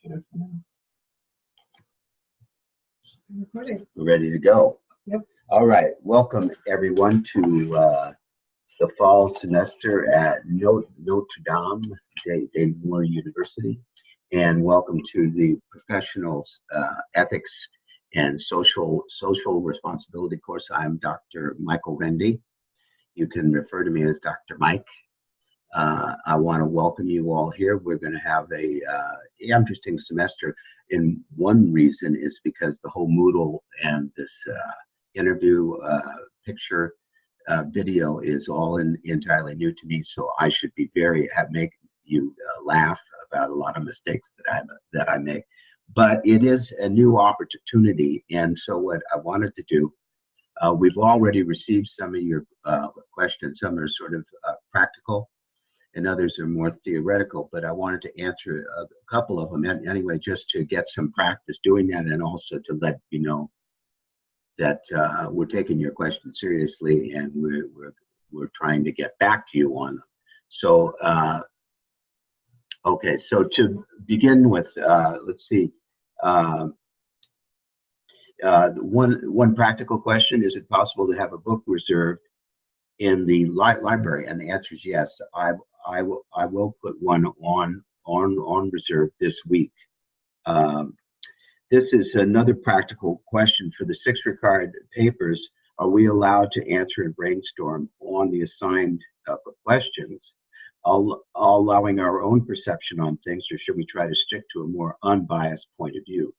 computer for now. Recording. We're ready to go. Yep. All right. Welcome everyone to the fall semester at Notre Dame de Moore University, and welcome to the Professionals Ethics and Social Responsibility course. I'm Dr. Michael Rendy. You can refer to me as Dr. Mike. I want to welcome you all here. We're going to have a interesting semester. And one reason is because the whole Moodle and this interview picture video is all entirely new to me. So I should be make you laugh about a lot of mistakes that I make. But it is a new opportunity, and so what I wanted to do, we've already received some of your questions. Some are sort of practical, and others are more theoretical, but I wanted to answer a couple of them anyway, just to get some practice doing that, and also to let you know that we're taking your questions seriously, and we're trying to get back to you on them. So, okay, so to begin with, let's see. One practical question: is it possible to have a book reserved in the library? And the answer is yes. I will put one on reserve this week. This is another practical question. For the 6 required papers, are we allowed to answer and brainstorm on the assigned questions, allowing our own perception on things, or should we try to stick to a more unbiased point of view?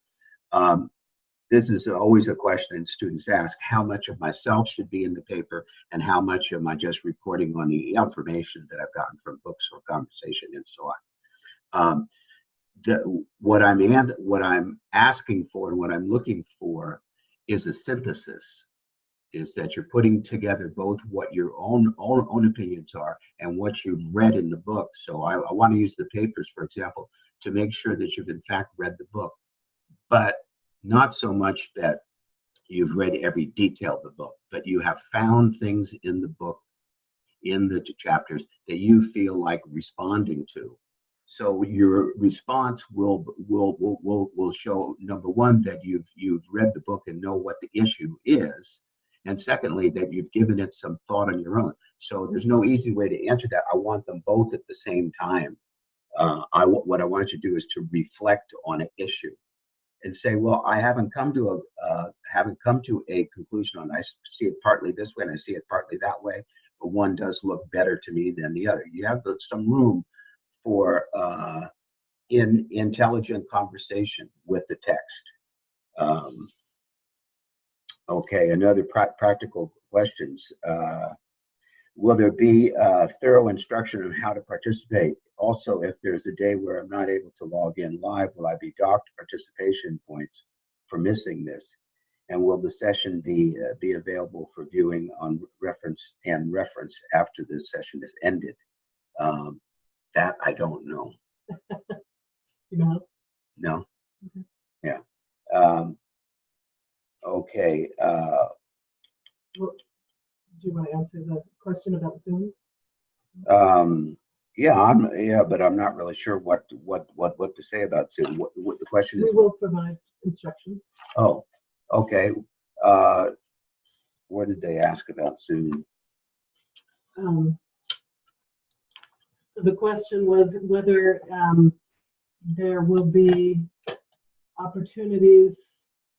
This is always a question students ask: how much of myself should be in the paper, and how much am I just reporting on the information that I've gotten from books or conversation and so on? What I'm asking for and what I'm looking for is a synthesis. Is that you're putting together both what your own opinions are and what you've read in the book. So I want to use the papers, for example, to make sure that you've in fact read the book, but not so much that you've read every detail of the book, but you have found things in the book, in the chapters, that you feel like responding to. So your response will show, number one, that you've read the book and know what the issue is, and secondly, that you've given it some thought on your own. So there's no easy way to answer that. I want them both at the same time. What I want you to do is to reflect on an issue and say, well, I haven't come to a conclusion on. I see it partly this way and I see it partly that way, but one does look better to me than the other. You have some room for intelligent conversation with the text. Okay, another practical questions. Will there be thorough instruction on how to participate? Also, if there's a day where I'm not able to log in live, will I be docked participation points for missing this? And will the session be available for viewing on reference after the session is ended? That I don't know. You know? No. Okay. Yeah. Okay. Well, do you want to answer the question about Zoom? Yeah, but I'm not really sure what to say about Zoom. What the question is? We will provide instructions. Oh, okay. What did they ask about Zoom? So the question was whether there will be opportunities.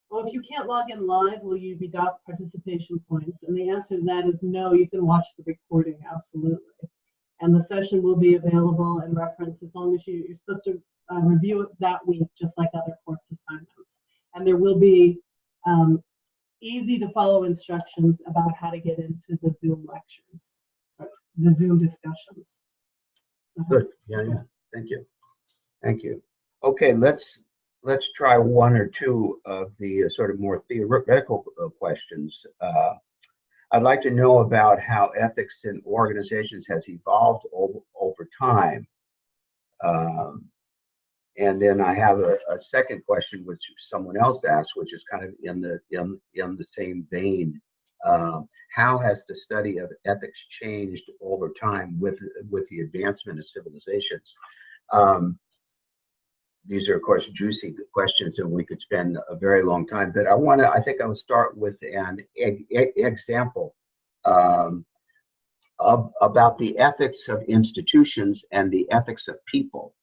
Well, if you can't log in live, will you be docked participation points? And the answer to that is no. You can watch the recording, absolutely. And the session will be available and referenced as long as you're supposed to review it that week, just like other course assignments. And there will be easy to follow instructions about how to get into the Zoom lectures, or the Zoom discussions. Good. Yeah. Thank you. Okay, let's try one or two of the sort of more theoretical questions. I'd like to know about how ethics in organizations has evolved over time. And then I have a second question, which someone else asked, which is kind of in the same vein. How has the study of ethics changed over time with the advancement of civilizations? these are, of course, juicy questions, and we could spend a very long time. But I think I will start with an example about the ethics of institutions and the ethics of people,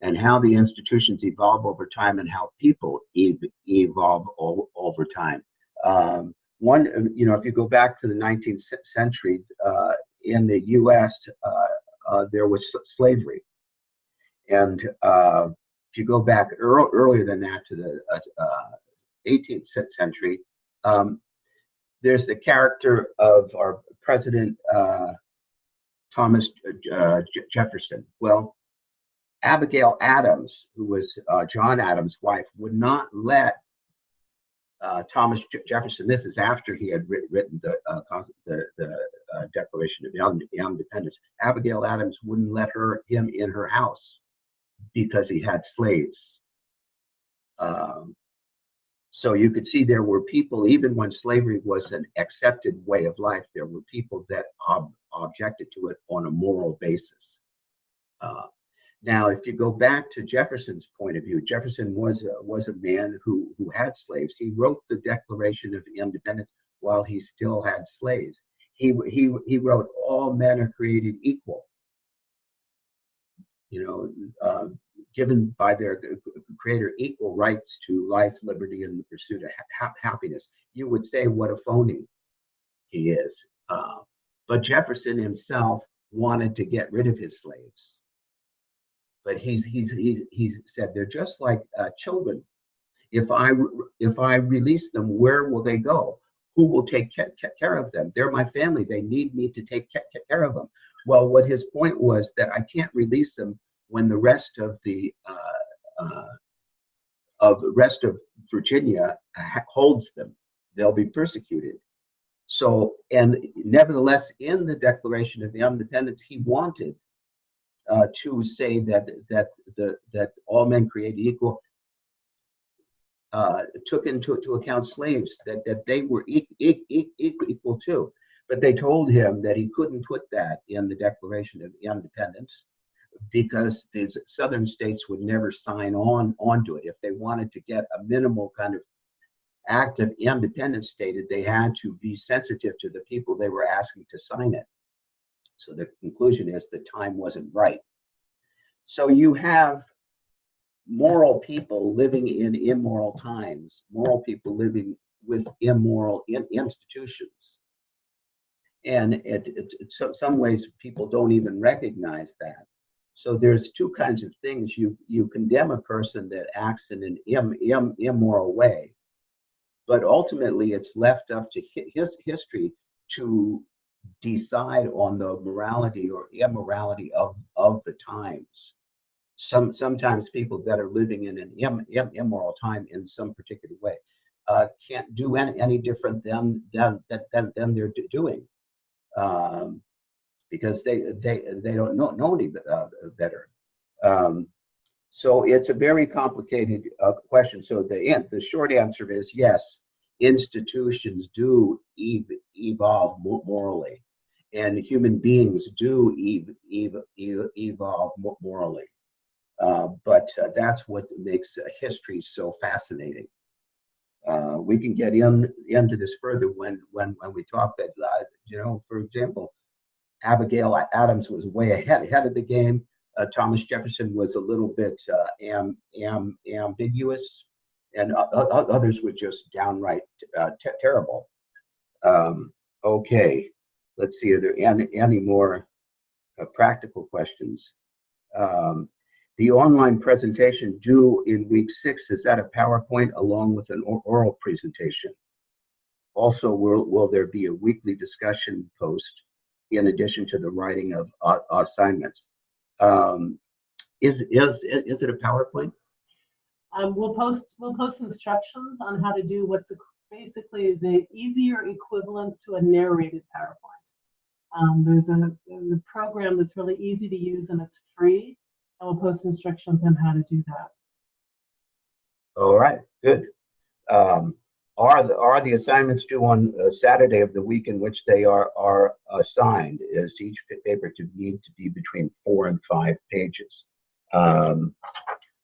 and how the institutions evolve over time and how people evolve over time. If you go back to the 19th century, in the U.S., there was slavery. And if you go back earlier than that to the 18th century, there's the character of our President Thomas Jefferson. Well, Abigail Adams, who was John Adams' wife, would not let Thomas Jefferson, this is after he had written the Declaration of Independence, Abigail Adams wouldn't let him in her house because he had slaves. So you could see there were people, even when slavery was an accepted way of life, there were people that objected to it on a moral basis. Now, if you go back to Jefferson's point of view, Jefferson was a man who had slaves. He wrote the Declaration of Independence while he still had slaves. He wrote, "All men are created equal," given by their creator equal rights to life, liberty, and the pursuit of happiness. You would say what a phony he is. But Jefferson himself wanted to get rid of his slaves. But he's said they're just like children. If I release them, where will they go? Who will take care of them? They're my family. They need me to take care of them. Well, what his point was that I can't release them when the rest of Virginia holds them. They'll be persecuted. So, and nevertheless, in the Declaration of Independence, he wanted to say that all men created equal, took into account slaves, that they were equal too. But they told him that he couldn't put that in the Declaration of Independence because the southern states would never sign onto it. If they wanted to get a minimal kind of act of independence stated, they had to be sensitive to the people they were asking to sign it. So the conclusion is the time wasn't right. So you have moral people living in immoral times, moral people living with immoral institutions. And in some ways, people don't even recognize that. So there's two kinds of things. You condemn a person that acts in an immoral way, but ultimately it's left up to history to decide on the morality or immorality of the times. Sometimes people that are living in an immoral time in some particular way can't do any different than they're doing, because they don't know any better. So it's a very complicated question. So the short answer is yes, institutions do evolve morally, and human beings do evolve morally. But that's what makes history so fascinating. We can get into this further when we talk that, for example, Abigail Adams was way ahead of the game. Thomas Jefferson was a little bit ambiguous, and others were just downright terrible. Okay, let's see, are there any more practical questions? The online presentation due in week 6, is that a PowerPoint along with an oral presentation? Also, will there be a weekly discussion post in addition to the writing of assignments? Is it a PowerPoint? We'll post instructions on how to do what's basically the easier equivalent to a narrated PowerPoint. There's a program that's really easy to use and it's free, and we'll post instructions on how to do that. All right, good. Are the assignments due on Saturday of the week in which they are assigned? Is each paper to need to be between 4 and 5 pages?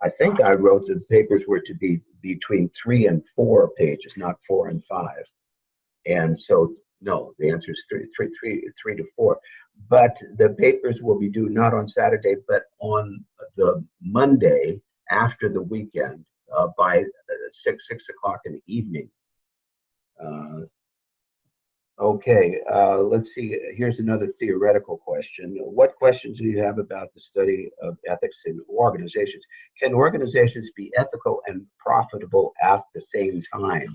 I think I wrote that the papers were to be between 3 and 4 pages, not 4 and 5. And so, no, the answer is three to 4. But the papers will be due not on Saturday, but on the Monday after the weekend by 6 o'clock in the evening. Okay, let's see. Here's another theoretical question. What questions do you have about the study of ethics in organizations? Can organizations be ethical and profitable at the same time?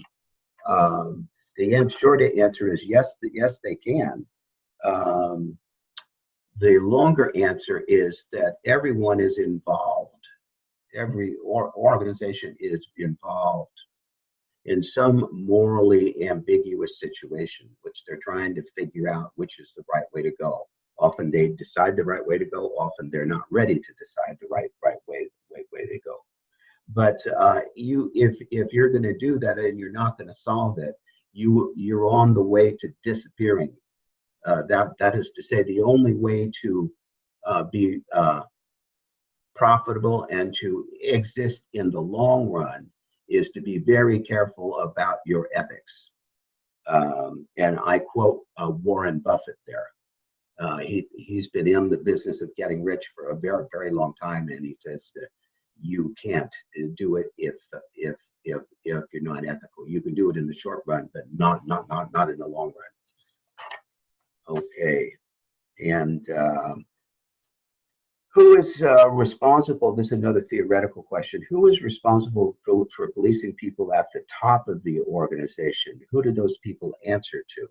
The short answer is yes, yes, they can. The longer answer is that everyone is involved. Every organization is involved in some morally ambiguous situation, which they're trying to figure out which is the right way to go. Often they decide the right way to go. Often they're not ready to decide the right way they go. But if you're going to do that and you're not going to solve it, you're on the way to disappearing. That is to say, the only way to be profitable and to exist in the long run is to be very careful about your ethics. And I quote Warren Buffett there. He's been in the business of getting rich for a very, very long time, and he says that you can't do it if you're not ethical. You can do it in the short run, but not in the long run. Okay, and who is responsible? This is another theoretical question. Who is responsible for policing people at the top of the organization? Who do those people answer to?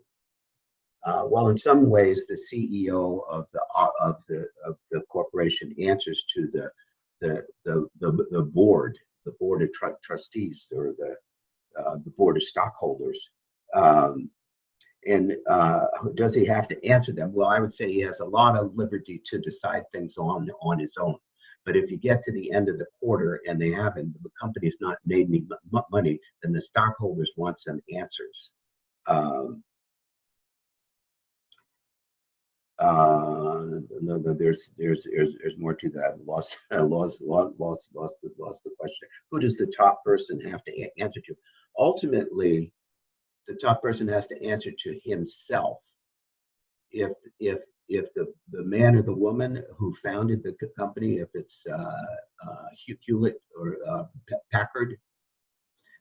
Well, in some ways, the CEO of the corporation answers to the board of trustees, or the board of stockholders. And does he have to answer them? Well, I would say he has a lot of liberty to decide things on his own. But if you get to the end of the quarter and the company's not made any money, then the stockholders want some answers. No, there's more to that. Lost the question. Who does the top person have to answer to? Ultimately, the top person has to answer to himself. If the man or the woman who founded the company, if it's Hewlett or Packard,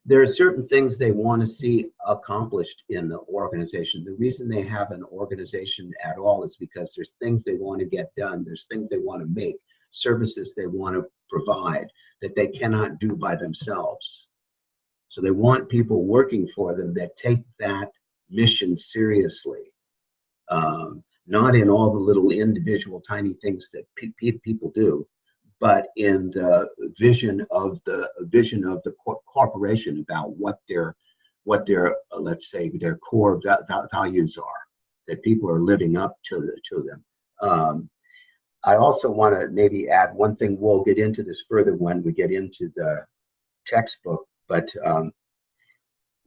there are certain things they want to see accomplished in the organization. The reason they have an organization at all is because there's things they want to get done. There's things they want to make, services they want to provide that they cannot do by themselves. So they want people working for them that take that mission seriously, not in all the little individual tiny things that people do, but in the vision of the corporation about what their let's say their core values are, that people are living up to them. I also want to maybe add one thing. We'll get into this further when we get into the textbook, but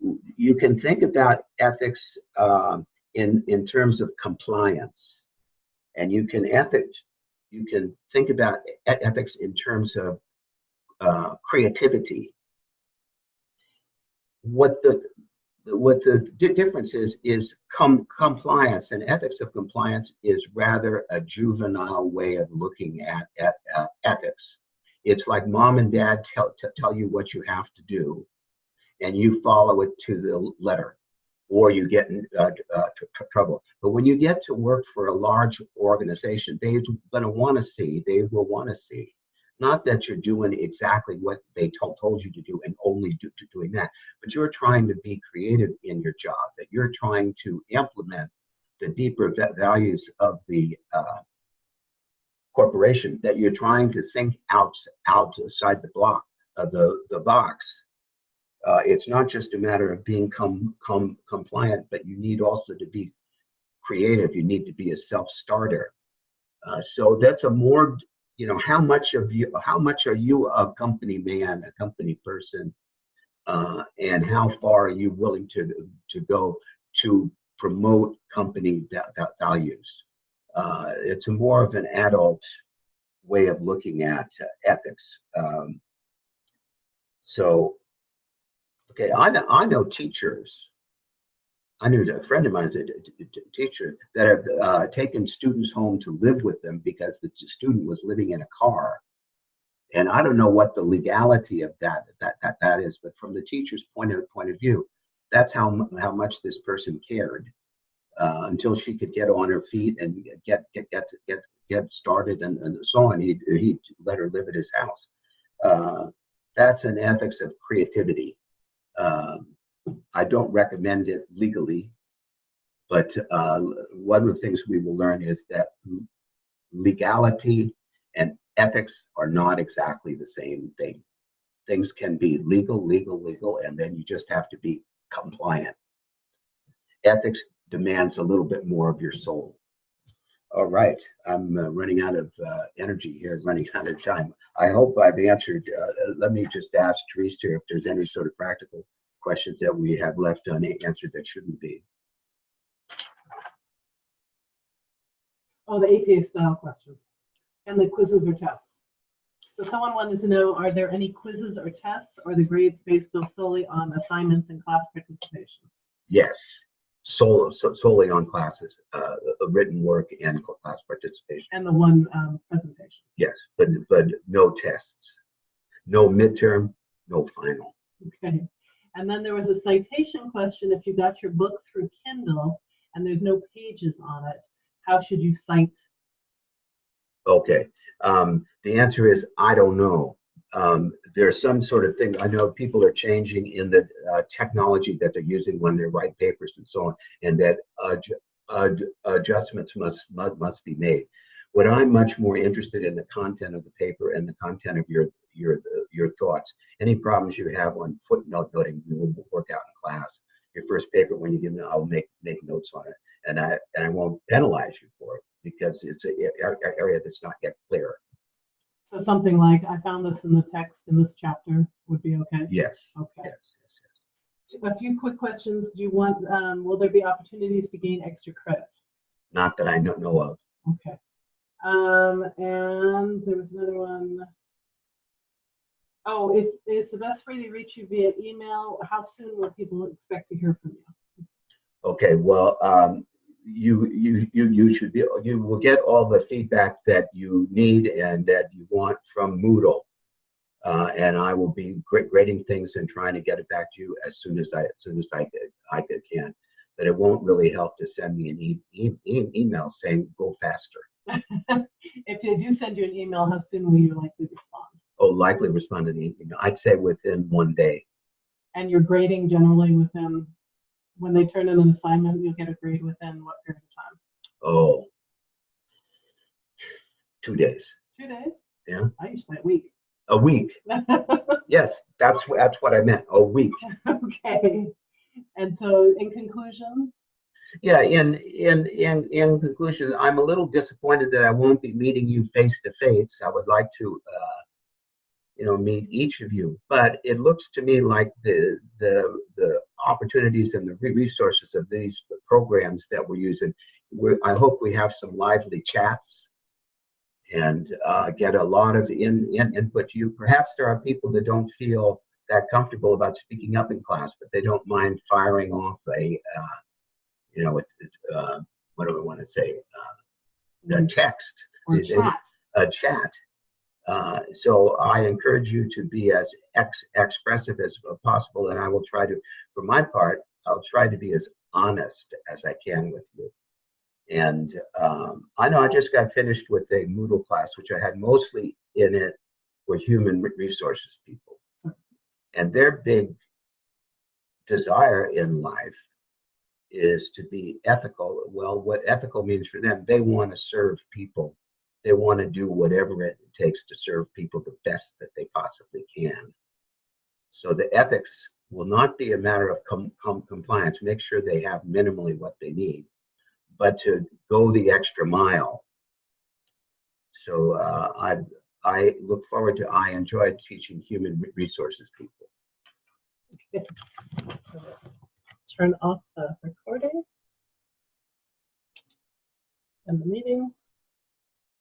you can think about ethics in terms of compliance, and you can think about ethics in terms of creativity. What the difference is compliance, and ethics of compliance is rather a juvenile way of looking at ethics. It's like mom and dad tell you what you have to do, and you follow it to the letter, or you get in trouble. But when you get to work for a large organization, they're going to want to see, not that you're doing exactly what they told you to do and only doing that, but you're trying to be creative in your job, that you're trying to implement the deeper values of the corporation, that you're trying to think outside the box. It's not just a matter of being compliant, but you need also to be creative. You need to be a self-starter. So that's a more, how much are you a company man, a company person, and how far are you willing to go to promote company values? It's a more of an adult way of looking at ethics. So, okay, I know teachers. I knew a friend of mine is a teacher that have taken students home to live with them because the student was living in a car. And I don't know what the legality of that is, but from the teacher's point of view, that's how much this person cared until she could get on her feet and get started and so on. He let her live at his house. That's an ethics of creativity. I don't recommend it legally, but one of the things we will learn is that legality and ethics are not exactly the same thing. Things can be legal, and then you just have to be compliant. Ethics demands a little bit more of your soul. All right, I'm running out of energy here, running out of time. I hope I've answered. Let me just ask Therese here if there's any sort of practical questions that we have left unanswered that shouldn't be. Oh, the APA style question and the quizzes or tests. So someone wanted to know, are there any quizzes or tests, or the grades based solely on assignments and class participation? Yes, solely on classes, written work and class participation. And the one presentation. Yes, but no tests, no midterm, no final. Okay. And then there was a citation question. If you got your book through Kindle and there's no pages on it, how should you cite? Okay. The answer is I don't know. There's some sort of thing. I know people are changing in the technology that they're using when they write papers and so on, and that adjustments must be made. What I'm much more interested in the content of the paper and the content of your thoughts. Any problems you have on footnote noting, we will work out in class. Your first paper, when you give me, I'll make notes on it, and I won't penalize you for it because it's an area that's not yet clear. So something like, I found this in the text in this chapter would be okay? Yes. Okay. Yes. A few quick questions. Do you want, will there be opportunities to gain extra credit? Not that I don't know of. Okay. And there was another one. Oh, is the best way to reach you via email? How soon will people expect to hear from you? Okay, well, you will get all the feedback that you need and that you want from Moodle, and I will be grading things and trying to get it back to you as soon as I can. But it won't really help to send me an email saying go faster. If they do send you an email, how soon will you likely respond? Oh, likely respond to the email. I'd say within 1 day. And you're grading generally within, when they turn in an assignment, you'll get a grade within what period of time? Oh, 2 days. 2 days? Yeah. I usually a week. A week. Yes, that's what I meant. A week. Okay. And so, in conclusion. Yeah. In conclusion, I'm a little disappointed that I won't be meeting you face to face. I would like to, meet each of you. But it looks to me like the opportunities and the resources of these programs that we're using. I hope we have some lively chats and get a lot of input. Perhaps there are people that don't feel that comfortable about speaking up in class, but they don't mind firing off a, what do I want to say? A text. Or chat. A chat. So I encourage you to be as expressive as possible, and I will try to, for my part, I'll try to be as honest as I can with you. And I know I just got finished with a Moodle class, which I had mostly in it were human resources people. And their big desire in life is to be ethical. Well, what ethical means for them, they want to serve people. They want to do whatever it takes to serve people the best that they possibly can. So the ethics will not be a matter of compliance. Make sure they have minimally what they need, but to go the extra mile. So I look forward to, I enjoyed teaching human resources people. Okay. So turn off the recording and the meeting.